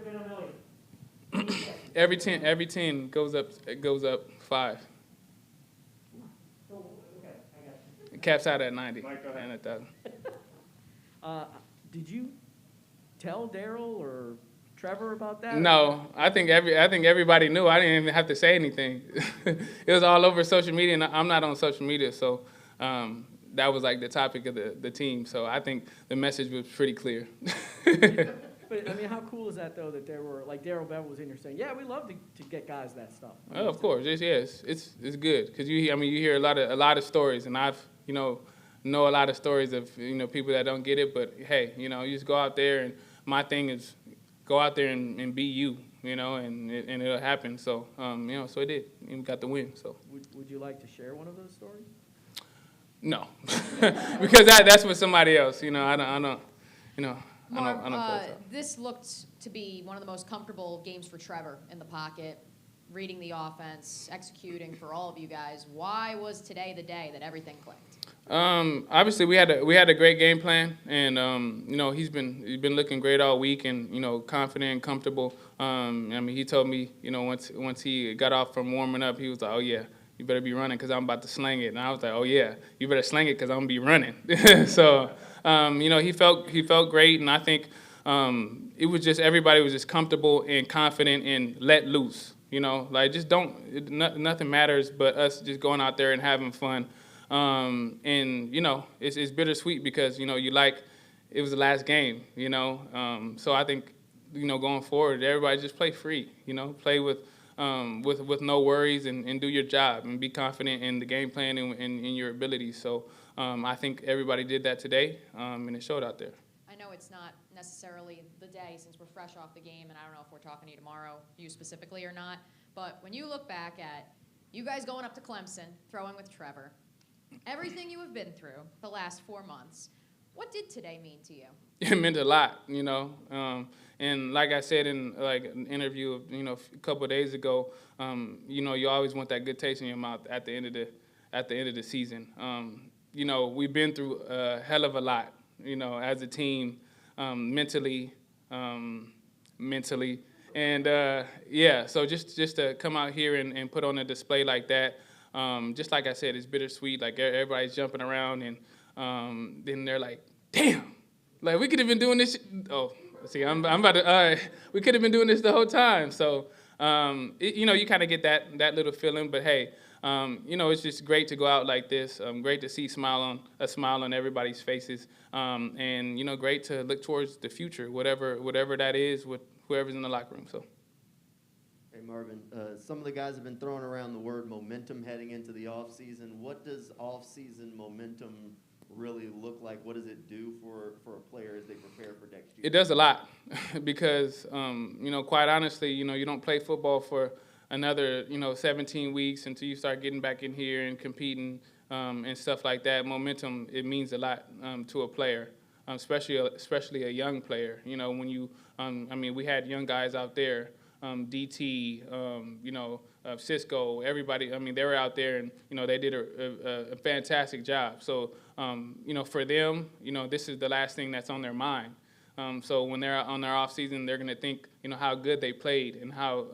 have been a million? Every 10 goes up 5. So, okay, I got you. It caps out at 90. Mike, go ahead. And 1,000. Did you tell Daryl or Trevor about that? No, I think everybody knew. I didn't even have to say anything. It was all over social media, and I'm not on social media, so that was like the topic of the team. So I think the message was pretty clear. But I mean, how cool is that though? That there were like Daryl Bell was in here saying, "Yeah, we love to get guys that stuff." Oh, of course, it's good because you hear a lot of stories, and I've know a lot of stories of people that don't get it. But hey, you just go out there, and my thing is go out there and be you, and it'll happen. So so it did, and we got the win. So Would you like to share one of those stories? no, because that's with somebody else. I don't. Marv, I don't feel so. this looked to be one of the most comfortable games for Trevor in the pocket, reading the offense, executing for all of you guys. Why was today the day that everything clicked? Obviously, we had a great game plan, and he's been looking great all week, and confident and comfortable. He told me once he got off from warming up, he was like, "Oh yeah, you better be running because I'm about to sling it," and I was like, "Oh yeah, you better sling it because I'm gonna be running." So. He felt great, and I think it was just everybody was just comfortable and confident and let loose. Just nothing matters but us just going out there and having fun. And it's bittersweet because it was the last game. So I think going forward, everybody just play free. Play with no worries and do your job and be confident in the game plan and in your abilities. So. I think everybody did that today, and it showed out there. I know it's not necessarily the day since we're fresh off the game, and I don't know if we're talking to you tomorrow, you specifically or not, but when you look back at you guys going up to Clemson, throwing with Trevor, everything you have been through the last 4 months, what did today mean to you? It meant a lot, and like I said in an interview, a couple of days ago, you always want that good taste in your mouth at the end of the season. We've been through a hell of a lot, as a team, mentally, and so just to come out here and put on a display like that, just like I said, it's bittersweet. Like everybody's jumping around, and then they're like, "Damn, like we could have been doing this." Oh, see, I'm about to. We could have been doing this the whole time. So, you kind of get that little feeling, but hey. It's just great to go out like this. Great to see a smile on everybody's faces, and great to look towards the future, whatever that is, with whoever's in the locker room. So. Hey Marvin, some of the guys have been throwing around the word momentum heading into the off season. What does off season momentum really look like? What does it do for a player as they prepare for next year? It does a lot, because quite honestly, you don't play football for another 17 weeks until you start getting back in here and competing and stuff like that. Momentum, it means a lot to a player, especially a young player. When you we had young guys out there, DT, Cisco, everybody. They were out there, and they did a fantastic job. So for them, this is the last thing that's on their mind. So when they're on their off season, they're gonna think, how good they played and how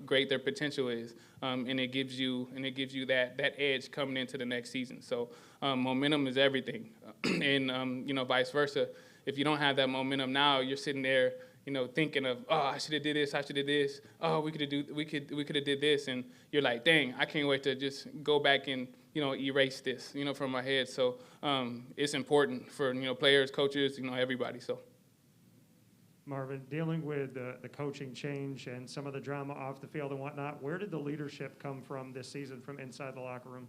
great their potential is, and it gives you that edge coming into the next season. So momentum is everything, and vice versa. If you don't have that momentum now, you're sitting there, thinking of, oh, I should have did this, I should have this, oh, we could have did this, and you're like, dang, I can't wait to just go back and erase this, from my head. So it's important for players, coaches, everybody. So. Marvin, dealing with the coaching change and some of the drama off the field and whatnot, where did the leadership come from this season from inside the locker room?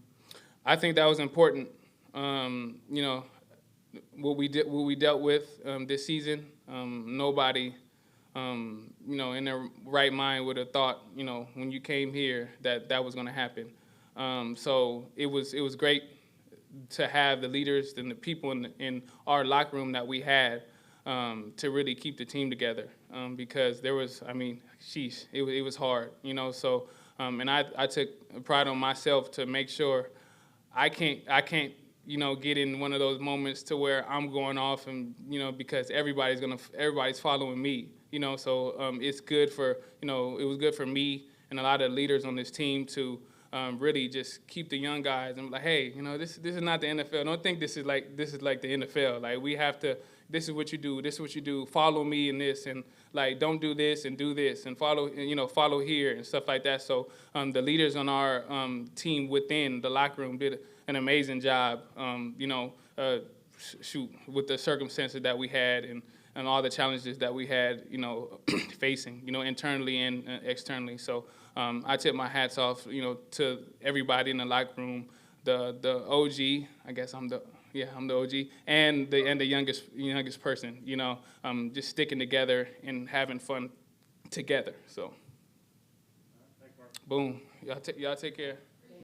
I think that was important. What we dealt with this season, nobody, in their right mind would have thought, when you came here that was going to happen. So it was great to have the leaders and the people in our locker room that we had. To really keep the team together, because there was, it was hard, So, and I took pride on myself to make sure I can't, get in one of those moments to where I'm going off and because everybody's following me. you know, so it's good for, you know, it was good for me and a lot of leaders on this team to really just keep the young guys and like, hey, you know, this is not the NFL. Don't think this is like the NFL. Like, we have to, this is what you do, this is what you do, follow me in this, and like, don't do this and do this, and follow, you know, follow here and stuff like that. So the leaders on our team within the locker room did an amazing job, you know, shoot, with the circumstances that we had and all the challenges that we had, you know, facing, you know, internally and externally. So I tip my hats off, you know, to everybody in the locker room, the OG, I guess I'm the OG, and the youngest person, you know, just sticking together and having fun together. So, boom, y'all take care.